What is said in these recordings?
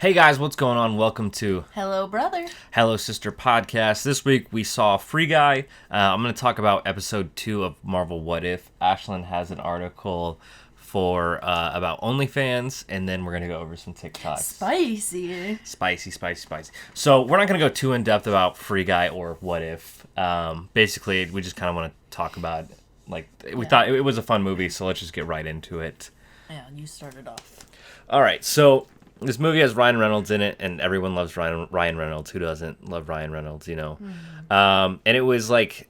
Hey guys, what's going on? Welcome to Hello, brother. Hello Sister Podcast. This week we saw Free Guy. I'm going to talk about episode 2 of Marvel What If. Ashlyn has an article for about OnlyFans, and then we're going to go over some TikToks. Spicy. Spicy. So we're not going to go too in depth about Free Guy or What If. Basically, we just kind of want to talk about, we thought it was a fun movie, so let's just get right into it. Yeah, you started off. All right, so this movie has Ryan Reynolds in it, and everyone loves Ryan Reynolds. Who doesn't love Ryan Reynolds, you know? And it was like,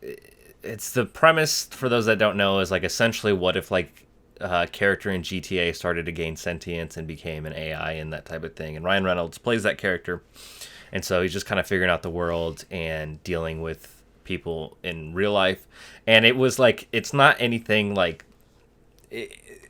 it's the premise, for those that don't know, is like essentially what if like a character in GTA started to gain sentience and became an AI and that type of thing. And Ryan Reynolds plays that character. And so he's just kind of figuring out the world and dealing with people in real life. And it was like, it's not anything like...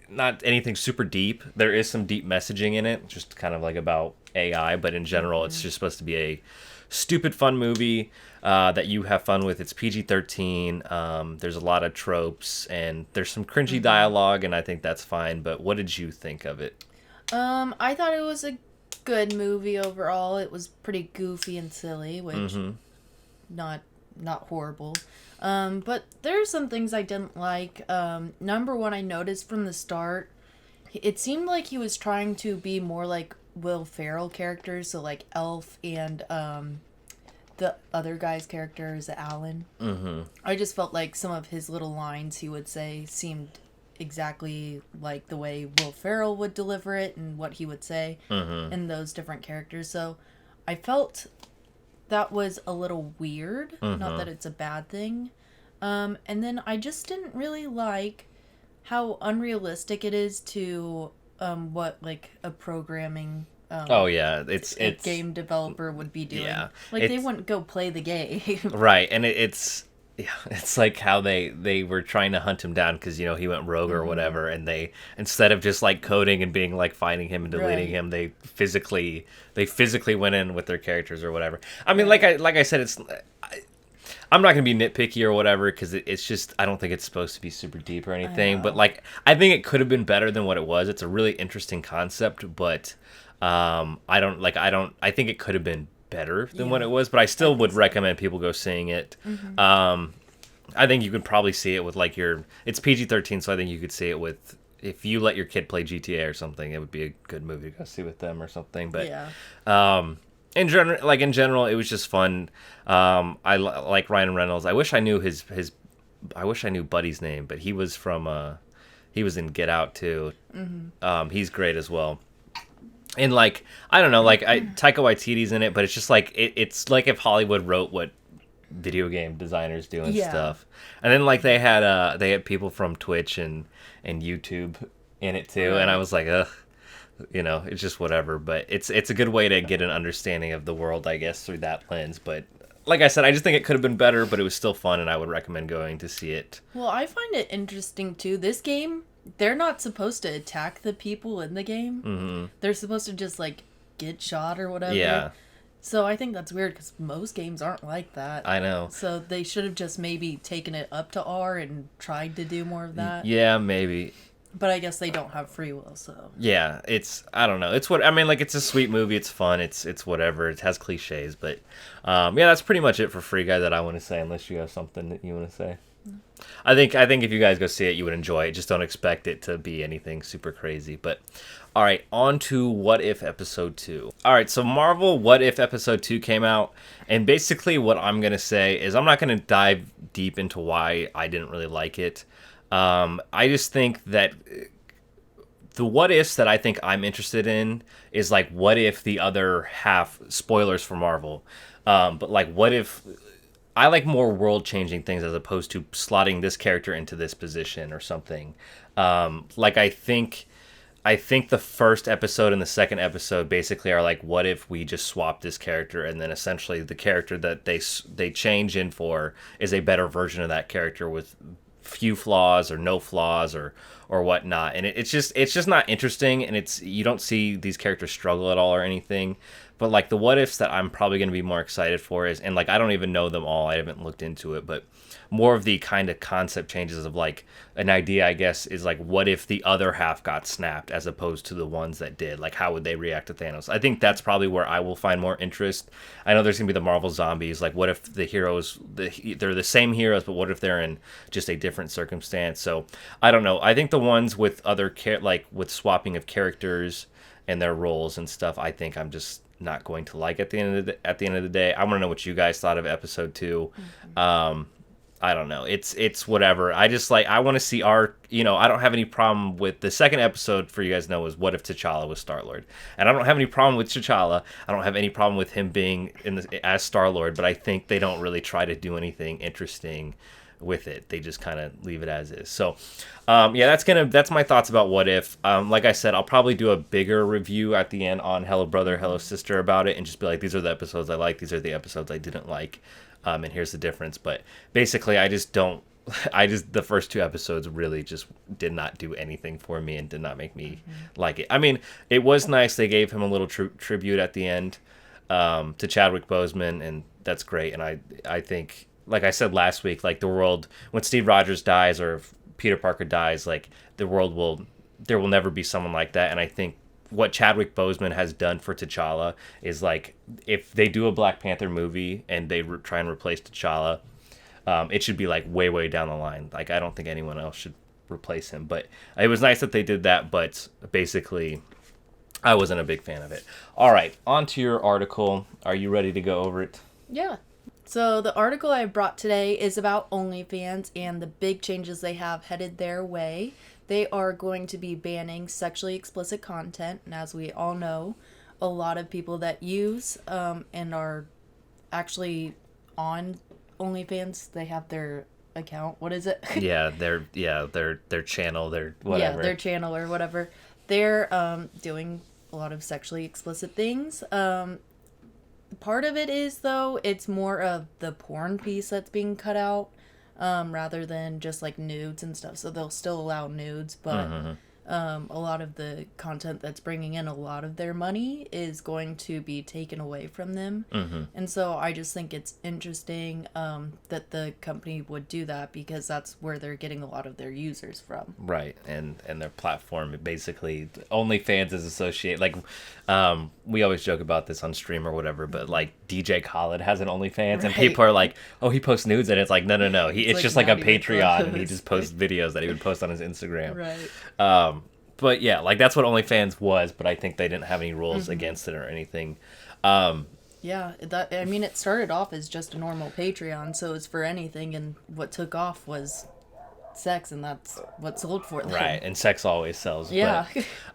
not anything super deep. There is some deep messaging in it, just kind of like about AI, but in general, it's just supposed to be a stupid fun movie that you have fun with. It's PG-13. There's a lot of tropes, and there's some cringy dialogue, and I think that's fine. But what did you think of it? I thought it was a good movie overall. It was pretty goofy and silly, which not horrible. But there's some things I didn't like. Number one, I noticed from the start, it seemed like he was trying to be more like Will Ferrell characters, so like Elf and the other guy's character is Alan. I just felt like some of his little lines he would say seemed exactly like the way Will Ferrell would deliver it and what he would say in those different characters. So I felt that was a little weird. Not that it's a bad thing. And then I just didn't really like how unrealistic it is to what like a programming It's game developer would be doing. Yeah, Like they wouldn't go play the game. right, and it's like how they were trying to hunt him down because, you know, he went rogue or whatever, and they, instead of just like coding and being like finding him and deleting him, they physically went in with their characters or whatever. I mean, like I said, I'm not gonna be nitpicky or whatever because it's just, I don't think it's supposed to be super deep or anything, but like I think it could have been better than what it was. It's a really interesting concept, but I think it could have been better than what it was, but I still would recommend people go seeing it. I think you could probably see it with like it's PG-13, so I think you could see it with, if you let your kid play GTA or something, it would be a good movie to go see with them or something. But in general, it was just fun. I like Ryan Reynolds. I wish I knew I wish I knew Buddy's name, but he was in Get Out too. He's great as well. And like, I don't know, like Taika Waititi's in it, but it's just like it's like if Hollywood wrote what video game designers do and stuff. And then like they had people from Twitch and YouTube in it too, and I was like, ugh, you know, it's just whatever. But it's a good way to get an understanding of the world, I guess, through that lens. But like I said, I just think it could have been better, but it was still fun, and I would recommend going to see it. Well, I find it interesting too. This game, they're not supposed to attack the people in the game. They're supposed to just like get shot or whatever. Yeah. So I think that's weird because most games aren't like that. I know. So they should have just maybe taken it up to R and tried to do more of that. Yeah, maybe. But I guess they don't have free will, so. Yeah, I don't know. It's what I mean. Like, it's a sweet movie. It's fun. It's whatever. It has cliches, but yeah, that's pretty much it for Free Guy that I want to say. Unless you have something that you want to say. I think if you guys go see it, you would enjoy it. Just don't expect it to be anything super crazy. But all right, on to What If Episode 2. All right, so Marvel What If Episode 2 came out, and basically what I'm gonna say is I'm not gonna dive deep into why I didn't really like it. I just think that the what ifs that I think I'm interested in is like, what if the other half, spoilers for Marvel, but like, what if I like more world-changing things as opposed to slotting this character into this position or something. Like I think the first episode and the second episode basically are like, what if we just swap this character, and then essentially the character that they change in for is a better version of that character with few flaws or no flaws or or whatnot, and it's just not interesting, and it's you don't see these characters struggle at all or anything. But like the what ifs that I'm probably going to be more excited for is, and like I don't even know them all, I haven't looked into it, but more of the kind of concept changes of like an idea, I guess, is like what if the other half got snapped as opposed to the ones that did? Like how would they react to Thanos? I think that's probably where I will find more interest. I know there's gonna be the Marvel zombies. Like what if the heroes, they're the same heroes, but what if they're in just a different circumstance? So I don't know. I think the ones with like with swapping of characters and their roles and stuff, I think I'm just not going to like at the end of the day. I want to know what you guys thought of episode 2. I don't know. It's whatever. I just like I want to see our I don't have any problem with the second episode, for you guys know, was what if T'Challa was Star-Lord. And I don't have any problem with T'Challa. I don't have any problem with him being as Star-Lord, but I think they don't really try to do anything interesting with it. They just kind of leave it as is. So yeah, that's my thoughts about what if. Like I said, I'll probably do a bigger review at the end on Hello Brother, Hello Sister about it, and just be like, these are the episodes I like, these are the episodes I didn't like. And here's the difference. But basically, the first 2 episodes really just did not do anything for me and did not make me like it. I mean, it was nice. They gave him a little tribute at the end to Chadwick Boseman, and that's great. And I think, like I said last week, like the world, when Steve Rogers dies or if Peter Parker dies, like there will never be someone like that. And I think what Chadwick Boseman has done for T'Challa is like if they do a Black Panther movie and they try and replace T'Challa, it should be like way down the line. Like I don't think anyone else should replace him. But it was nice that they did that. But basically, I wasn't a big fan of it. All right, on to your article. Are you ready to go over it? Yeah. So the article I brought today is about OnlyFans and the big changes they have headed their way. They are going to be banning sexually explicit content, and as we all know, a lot of people that use and are actually on OnlyFans, they have their account. What is it? their channel, their whatever. Yeah, their channel or whatever. They're doing a lot of sexually explicit things. Part of it is, though, it's more of the porn piece that's being cut out. Rather than just like nudes and stuff. So they'll still allow nudes, but a lot of the content that's bringing in a lot of their money is going to be taken away from them. And so I just think it's interesting that the company would do that because that's where they're getting a lot of their users from. Right, and their platform, basically, OnlyFans is associated, like, we always joke about this on stream or whatever, but like DJ Khaled has an OnlyFans, right. And people are like, oh, he posts nudes, and it's like, no, it's like just like a Patreon, and he just posts videos that he would post on his Instagram. Right. But yeah, like that's what OnlyFans was, but I think they didn't have any rules against it or anything. Yeah, it started off as just a normal Patreon, so it's for anything, and what took off was sex, and that's what sold for them. Right, and sex always sells. Yeah.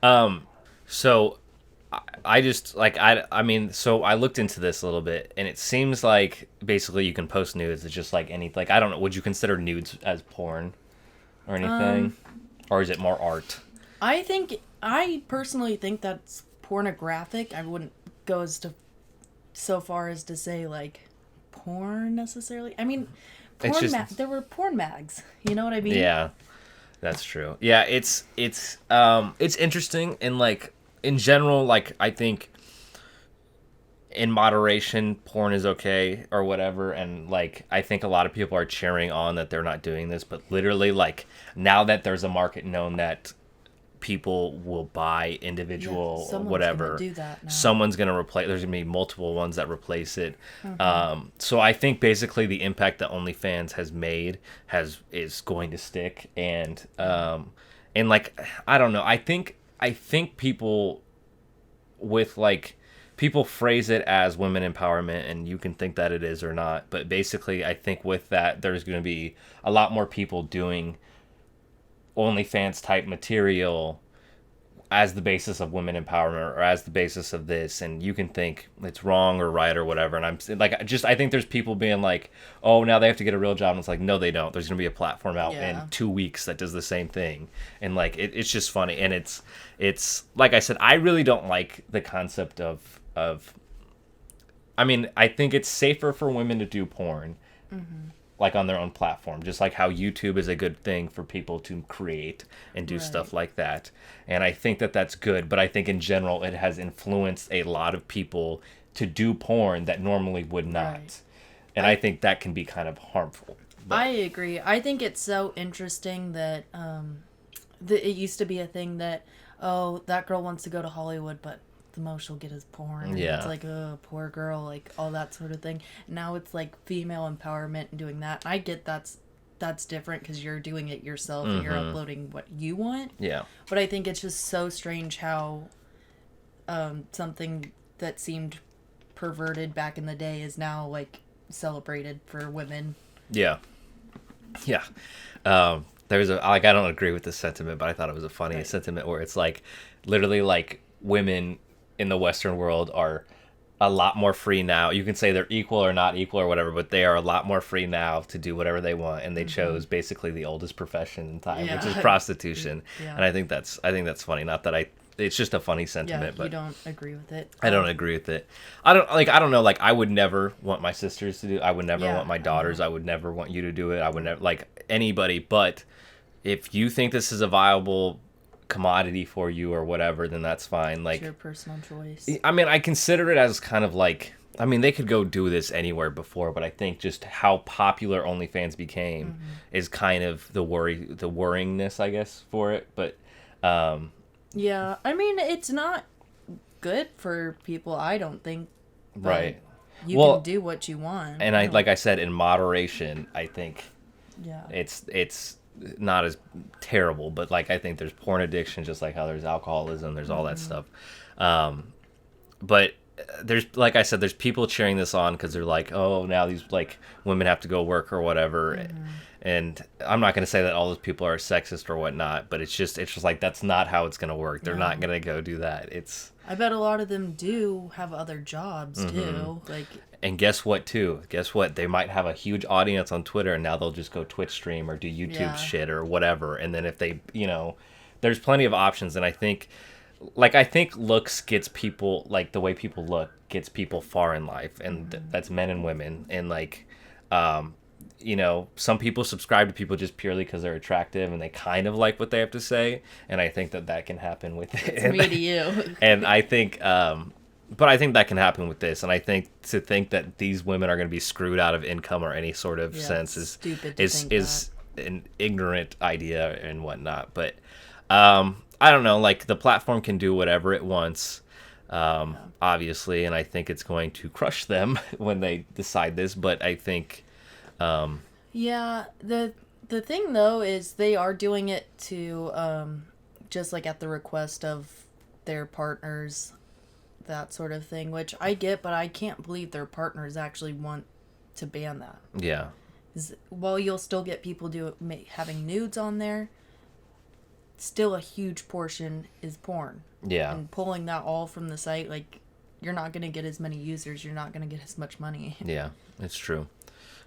But, so I just like so I looked into this a little bit, and it seems like basically you can post nudes. It's just like any, like I don't know, would you consider nudes as porn or anything, or is it more art? I personally think that's pornographic. I wouldn't go so far as to say like porn necessarily. I mean, there were porn mags. You know what I mean? Yeah, that's true. Yeah, it's interesting, and like in general, like I think in moderation, porn is okay or whatever, and like I think a lot of people are cheering on that they're not doing this, but literally like now that there's a market known that people will buy individual whatever, gonna do that now. Someone's gonna replace, there's gonna be multiple ones that replace it. So I think basically the impact that OnlyFans has made is going to stick, and like I don't know, I think people with like people phrase it as women empowerment, and you can think that it is or not, but basically I think with that there's going to be a lot more people doing OnlyFans type material as the basis of women empowerment or as the basis of this, and you can think it's wrong or right or whatever, and I'm like, I think there's people being like, oh, now they have to get a real job, and it's like, no, they don't. There's gonna be a platform out in 2 weeks that does the same thing, and like it's just funny, and it's like I said, I really don't like the concept of I mean, I think it's safer for women to do porn, like on their own platform, just like how YouTube is a good thing for people to create and do Right. stuff like that. And I think that that's good, but I think in general it has influenced a lot of people to do porn that normally would not. Right. And I think that can be kind of harmful. I agree. I think it's so interesting that it used to be a thing that, oh, that girl wants to go to Hollywood, but the most she'll get is porn. And Yeah. it's like, oh, poor girl, like all that sort of thing. Now it's like female empowerment and doing that. I get that's different because you're doing it yourself and you're uploading what you want. Yeah. But I think it's just so strange how something that seemed perverted back in the day is now like celebrated for women. Yeah. Yeah. There's a, like, I don't agree with this sentiment, but I thought it was a funny sentiment where it's like, literally, like, women in the Western world are a lot more free now. You can say they're equal or not equal or whatever, but they are a lot more free now to do whatever they want, and they chose basically the oldest profession in time, which is prostitution. Yeah. And I think that's funny. Not that it's just a funny sentiment, Yeah, but you don't agree with it. I don't agree with it. I don't know, like, I would never want my sisters to do, I would never Yeah, want my daughters, I would never want you to do it. I would never, like, anybody, but if you think this is a viable commodity for you or whatever, then that's fine. Like, It's your personal choice. I mean, I consider it as kind of like, I mean, they could go do this anywhere before, but I think just how popular OnlyFans became is kind of the worryingness, I guess, for it. But Yeah, I mean, it's not good for people, I don't think. but right. You Well, can do what you want. And like I said, in moderation, I think Yeah. it's not as terrible, but like I think there's porn addiction, just like how there's alcoholism, there's all that stuff. But there's, like I said, there's people cheering this on because they're like, oh, now these like women have to go work or whatever. And I'm not going to say that all those people are sexist or whatnot, but it's just like that's not how it's going to work. They're not going to go do that. I bet a lot of them do have other jobs too. Like, And guess what, too? Guess what? They might have a huge audience on Twitter, and now they'll just go Twitch stream or do YouTube shit or whatever. And then if they, there's plenty of options. And I think looks gets people, like, the way people look gets people far in life. And that's men and women. And, like, some people subscribe to people just purely because they're attractive and they kind of like what they have to say. And I think that can happen with it. it's me to you. And I think, but I think that can happen with this. And I think to think that these women are going to be screwed out of income or any sort of sense it's is stupid to think is an ignorant idea and whatnot. But I don't know. Like, the platform can do whatever it wants, obviously, and I think it's going to crush them when they decide this. But I think, Yeah, the thing though is they are doing it to just like at the request of their partners, that sort of thing, which I get, but I can't believe their partners actually want to ban that. yeah, 'Cause while you'll still get people having nudes on there, still a huge portion is porn. yeah. And pulling that all from the site, like, you're not going to get as many users, you're not going to get as much money. Yeah, it's true.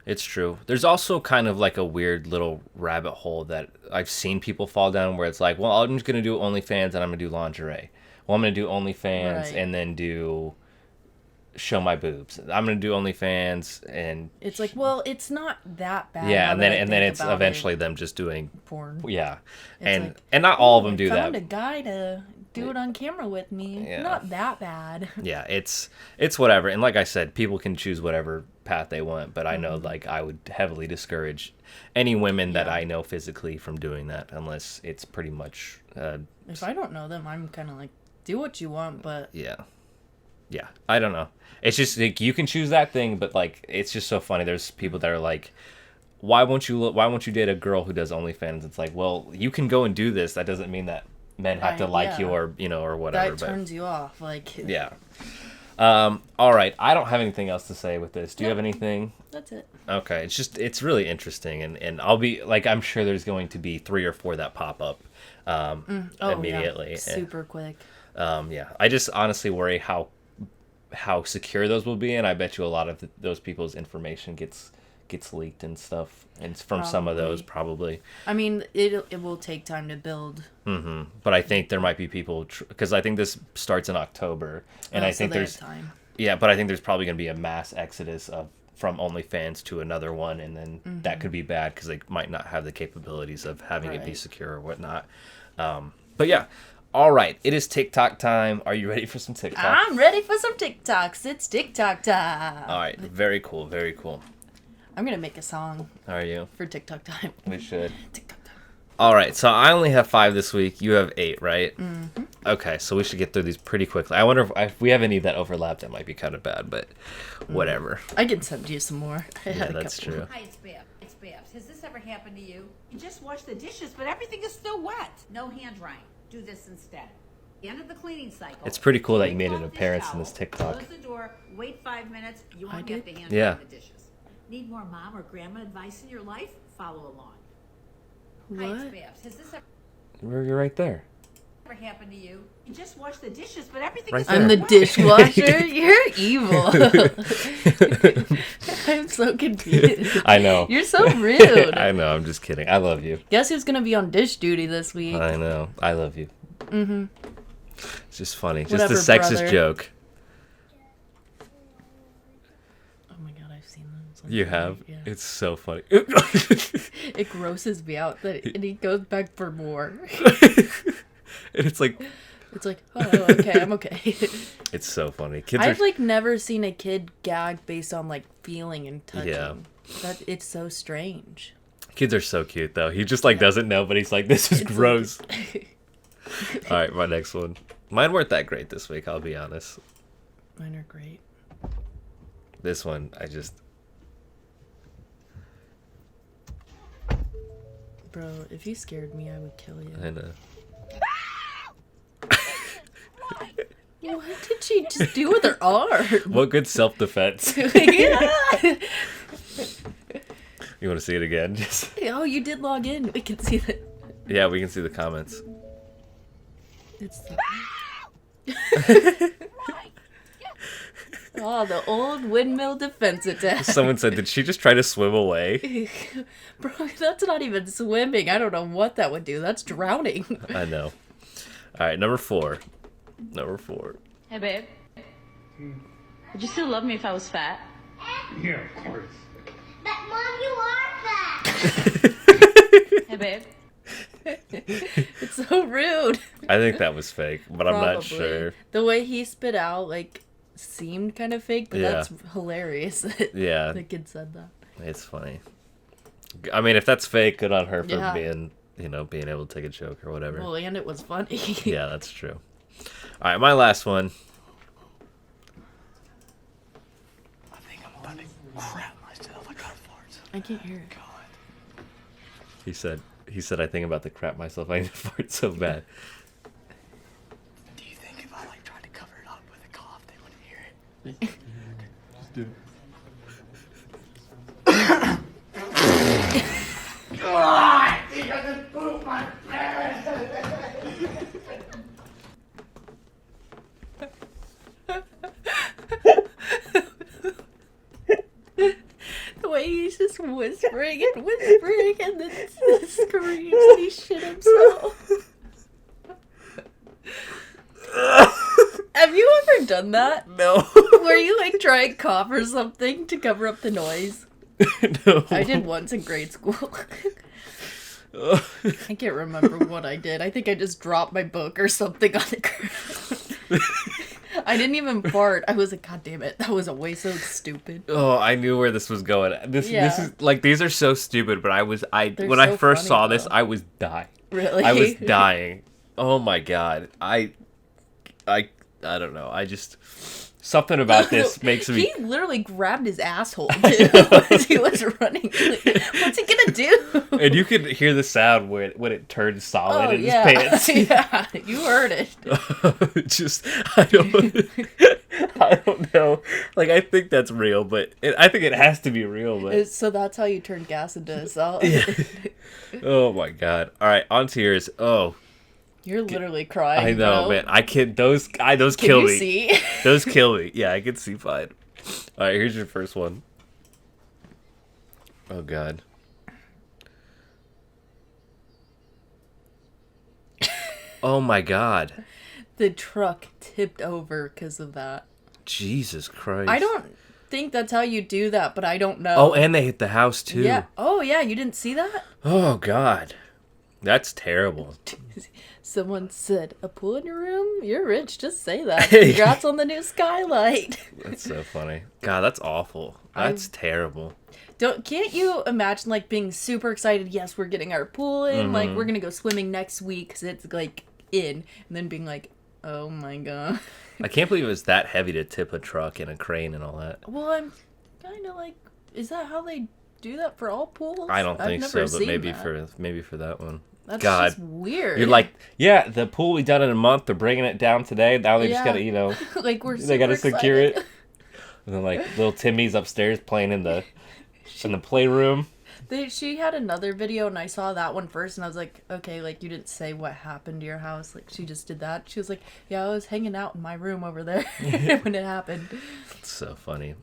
It's true. There's also kind of like a weird little rabbit hole that I've seen people fall down where it's like, well, I'm just going to do OnlyFans and I'm going to do lingerie. Well, I'm going to do OnlyFans Right. and then show my boobs. I'm going to do OnlyFans and It's like, well, it's not that bad. yeah, now and that then I think it's about eventually it. them just doing Porn. yeah. It's like, And not all of "Oh, them I do found that. a guy to do it on camera with me. Yeah. Not that bad. Yeah, it's whatever. And like I said, people can choose whatever path they want, but I know, like, I would heavily discourage any women that Yeah. I know physically from doing that unless it's pretty much If I don't know them, I'm kind of like, do what you want, but yeah. I don't know. It's just like you can choose that thing, but like it's just so funny. There's people that are like, why won't you date a girl who does OnlyFans? It's like, well, you can go and do this. That doesn't mean that men have to like you or or whatever. that turns you off. Like, Yeah. All right. I don't have anything else to say with this. Do you have anything? that's it. Okay. It's really interesting, and I'll be like, I'm sure there's going to be 3 or 4 that pop up Oh, immediately. yeah. Super quick. Yeah. I just honestly worry how secure those will be, and I bet you a lot of those people's information gets leaked and stuff, and from some of those probably. I mean, it will take time to build. But I think there might be people because I think this starts in October, and I so think they have there's time. yeah, but I think there's probably going to be a mass exodus of from OnlyFans to another one, and then that could be bad because they might not have the capabilities of having it be Right. secure or whatnot. But yeah, all right, it is TikTok time. Are you ready for some TikTok? I'm ready for some TikToks. It's TikTok time. All right, very cool, very cool. I'm gonna make a song Are you? for TikTok time. We should. TikTok time. All right, so I only have 5 this week. You have 8, right? Mm-hmm. Okay, so we should get through these pretty quickly. I wonder if we have any that overlap. That might be kind of bad, but whatever. I can send you some more. I Yeah, had a that's couple. true. Hi, it's Babs. It's Babs. Has this ever happened to you? You just wash the dishes, but everything is still wet. No hand drying. Do this instead. The end of the cleaning cycle. It's pretty cool that you take made an off appearance dish in this towel, TikTok. Close the door. Wait 5 minutes. You I won't have did? to hand Yeah. dry the dishes. Need more mom or grandma advice in your life? Follow along. Hi, What? it's Babs. Has this You're right there. ever happened to you? You just wash the dishes, but everything Right is there. I'm the wet. dishwasher. You're evil. I'm so confused. I know. You're so rude. I know. I'm just kidding. I love you. Guess who's gonna be on dish duty this week? I know. I love you. Mm-hmm. It's just funny. Just Whatever, a sexist brother. joke. Oh my god, I've seen those. You have? Yeah. It's so funny. It grosses me out that and he goes back for more. And it's like, It's like, oh, okay, I'm okay. it's so funny. Kids I've are. like never seen a kid gag based on like feeling and touching. Yeah. That it's so strange. Kids are so cute, though. He just like doesn't know, but he's like, this is It's gross. like- All right, my next one. Mine weren't that great this week, I'll be honest. Mine are great. This one, I just. Bro, if you scared me, I would kill you. I know. What did she just do with her arm? What good self defense. Yeah. You want to see it again? Just. Oh, you did log in. We can see that. Yeah, we can see the comments. It's oh, the old windmill defense attack. Someone said, did she just try to swim away? Bro, that's not even swimming. I don't know what that would do. That's drowning. I know. All right, number 4. Number 4. Hey, babe. Would you still love me if I was fat? Yeah, of course. But Mom, you are fat. Hey, babe. It's so rude. I think that was fake, but I'm not Probably. sure. The way he spit out, like, seemed kind of fake, but Yeah. that's hilarious that Yeah, the kid said that. it's funny. I mean, if that's fake, good on her for Yeah. being, being able to take a joke or whatever. Well, and it was funny. Yeah, that's true. All right, my last one. I think I'm about to crap myself. I got farts. I can't hear it. God. He said, I think about to crap myself. I need to fart so bad. Do you think if I like tried to cover it up with a cough, they wouldn't hear it? Just do it. I think I just pooped my pants. The way he's just whispering and then screams and he shit himself. Have you ever done that? No. Where you like try and cough or something to cover up the noise? No. I did once in grade school. I can't remember what I did. I think I just dropped my book or something on the ground. I didn't even fart. I was like, God damn it, that was a way so stupid. Oh, I knew where this was going. This Yeah. is like these are so stupid, but They're when I so first funny, saw this, though. I was dying. Really? I was dying. Oh my god. I don't know. I just something about this makes me He literally grabbed his asshole too as he was running. Like, what's he gonna do? and you could hear the sound when it turned solid Oh in yeah, his pants. yeah, you heard it. Just I don't know. Like I think that's real, but I think it has to be real. But So that's how you turn gas into a salt. oh my god! All right, on to yours. Oh, You're literally crying. I know, bro. man. I can't. Those Can kill you me. see? Those kill me. Yeah, I can see fine. All right, here's your first one. Oh god. Oh my god. The truck tipped over because of that. Jesus Christ. I don't think that's how you do that, but I don't know. Oh, and they hit the house too. yeah. Oh, yeah. You didn't see that? Oh God, that's terrible. Someone said, "A pool in your room? You're rich. Just say that." Congrats on the new skylight. That's so funny. God, that's awful. That's terrible. Can't you imagine like being super excited? Yes, we're getting our pool in. Like we're gonna go swimming next week because it's like in, and then being like, oh my god. I can't believe it was that heavy to tip a truck and a crane and all that. Well, I'm kind of like, is that how they do that for all pools? I don't think I've so, never but seen maybe for that one. That's God, just weird. you're like, yeah, the pool we done in a month. They're bringing it down today. Now they just Yeah. gotta, like we're they gotta super secure excited. it. And then like little Timmy's upstairs playing in the playroom. She had another video and I saw that one first and I was like, okay, like you didn't say what happened to your house. Like she just did that. She was like, yeah, I was hanging out in my room over there when it happened. It's so funny.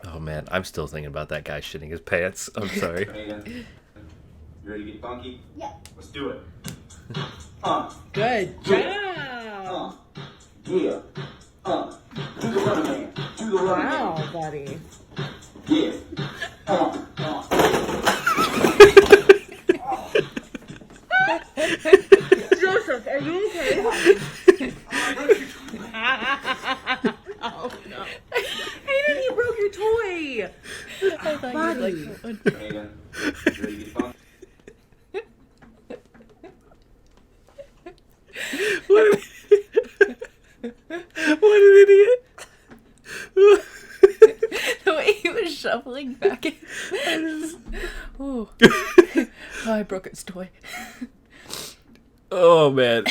Oh man, I'm still thinking about that guy shitting his pants. I'm sorry. Megan, you ready to get funky? Yeah. Let's do it. Good Yeah. Do the running man. Do the running man. Wow, buddy. Yeah. Joseph, are you okay? Oh no. Hayden, you broke your toy. I thought you'd like that one. Megan, you ready to get funky? What an idiot. The way he was shuffling back in. Oh. Oh, I broke its toy. Oh man.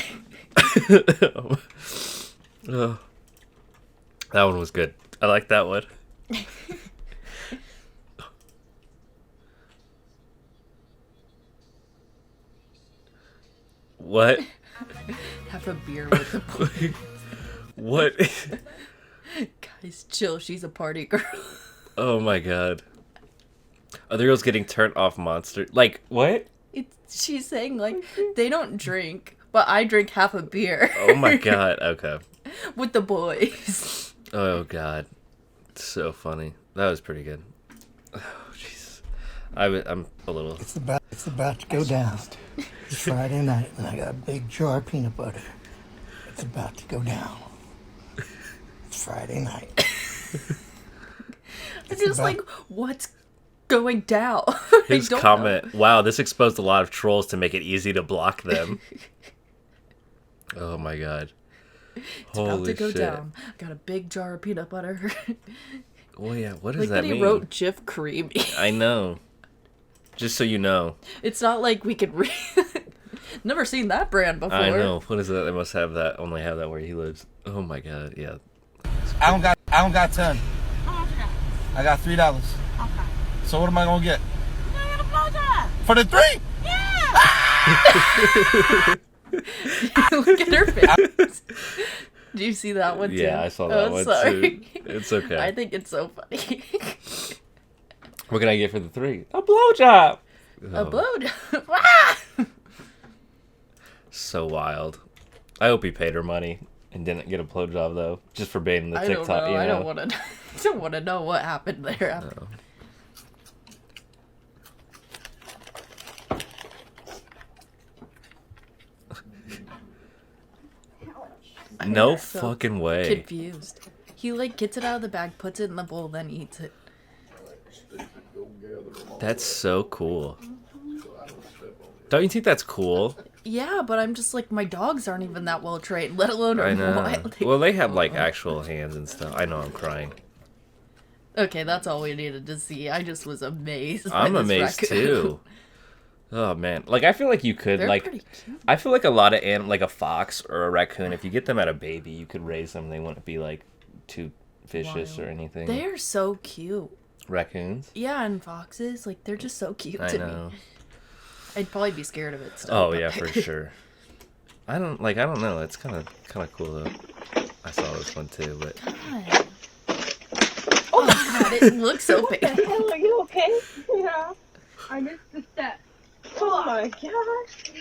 Oh. That one was good. I like that one. What? Have a beer with the What? guys. Chill. She's a party girl. Oh my god. Are the girls getting turned off monster? Like, what? She's saying like they don't drink, but I drink half a beer. Oh my god. Okay. With the boys. Oh god. So funny. That was pretty good. Oh jeez. I'm a little. It's about to go down. It's Friday night, and I got a big jar of peanut butter. It's about to go down. It's Friday night. I'm just like, what's going down? His comment. Wow, this exposed a lot of trolls to make it easy to block them. Oh my god. It's about to go down. I got a big jar of peanut butter. Well, yeah. What does Like that that mean? he wrote Jif Creamy. I know. Just so you know. It's not like we could read. Never seen that brand before. I know. What is that? They must have that. Only have that where he lives. Oh my god. Yeah. I don't got 10. I got $3. Okay. So what am I gonna get? You're gonna get a blowjob. For the 3? Look at her face. Do you see that one too? Yeah, I saw that one sorry. too. It's okay. I think it's so funny. What can I get for the 3? A blowjob. A Oh, blowjob. Ah! so wild. I hope he paid her money and didn't get a blowjob though, just for being the I TikTok. don't know. You know? I don't want to. I don't want to know what happened there. After. No so fucking way. Confused. He like gets it out of the bag, puts it in the bowl, then eats it. That's so cool. Don't you think that's cool? Yeah, but I'm just like my dogs aren't even that well trained, let alone I know. wild. Well, they have like actual hands and stuff. I know. I'm crying. Okay, that's all we needed to see. I just was amazed. by I'm this amazed raccoon. too. Oh man, like I feel like you could They're like. pretty cute. I feel like a lot of like a fox or a raccoon. If you get them at a baby, you could raise them. They wouldn't be like too vicious Wild. or anything. They're so cute. Raccoons. Yeah, and foxes, like they're just so cute I to know. me. I'd probably be scared of it still. Oh but- yeah, for sure. I don't know. It's kind of cool though. I saw this one too, but God. Oh god, it looks so big. Hell, are you okay? Yeah. I missed the step. Oh my gosh.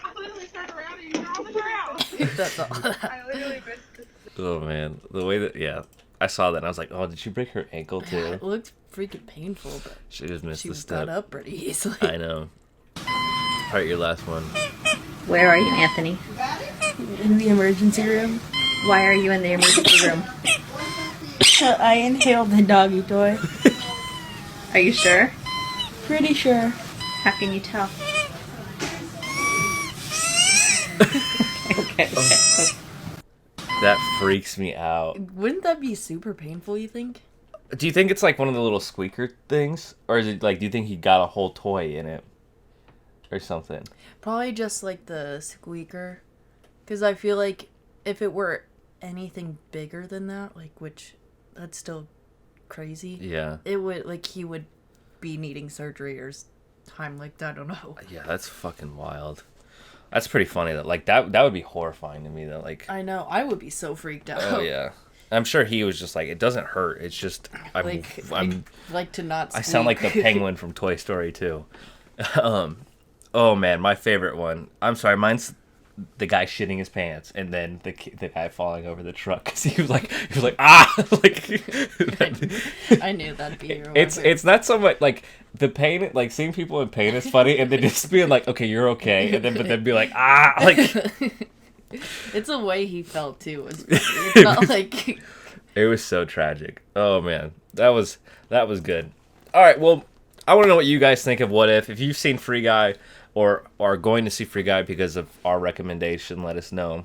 I literally turned around and you were on the ground. That's all. I literally missed the oh man, the way that I saw that and I was like, oh, did she break her ankle too? It looked freaking painful, but She just missed she the got step. up pretty easily. I know. All right, your last one. Where are you, Anthony? In the emergency room. Why are you in the emergency room? I inhaled the doggy toy. Are you sure? Pretty sure. How can you tell? okay. That freaks me out. Wouldn't that be super painful, you think? Do you think it's like one of the little squeaker things? Or is it like, do you think he got a whole toy in it? Or something? Probably just like the squeaker. Because I feel like if it were anything bigger than that, like, which, that's still crazy. Yeah. It would, like, he would be needing surgery or Heimlich, I don't know. Yeah, that's fucking wild. That's pretty funny though. Like that would be horrifying to me though. Like, I know, I would be so freaked out. oh yeah. I'm sure he was just like, it doesn't hurt. It's just I'm I'd like to not I squeak. sound like the penguin from Toy Story 2. Oh man, my favorite one. I'm sorry, mine's the guy shitting his pants and then the guy falling over the truck because he was like ah like I knew that'd be your one. it's not so much like the pain, like seeing people in pain is funny and then just being like, okay, you're okay, and then be like ah like it's a way he felt too. It's not like it was so tragic. Oh man, that was good. All right, well, I want to know what you guys think of What If you've seen Free Guy or are going to see Free Guy because of our recommendation. Let us know.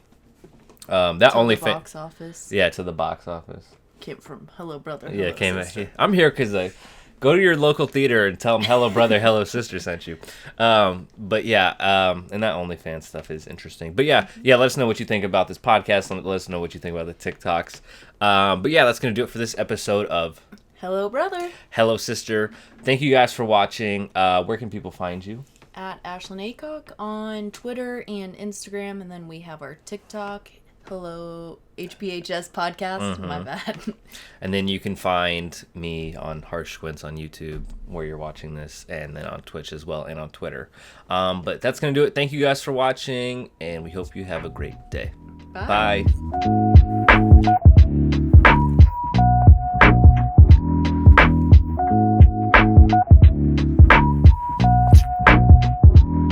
That to only the box office. Yeah, to the box office. Came from Hello Brother. Yeah, Hello came. Sister. I'm here because go to your local theater and tell them Hello Brother, Hello Sister sent you. But yeah, and that OnlyFans stuff is interesting. But yeah, let us know what you think about this podcast. Let us know what you think about the TikToks. But yeah, that's gonna do it for this episode of Hello Brother. Hello Sister. Thank you guys for watching. Where can people find you? At Ashlyn Acock on Twitter and Instagram, and then we have our TikTok. Hello HPHS podcast. My bad. And then you can find me on Harsh Squints on YouTube where you're watching this, and then on Twitch as well, and on Twitter. But that's gonna do it. Thank you guys for watching, and we hope you have a great day. Bye. Bye.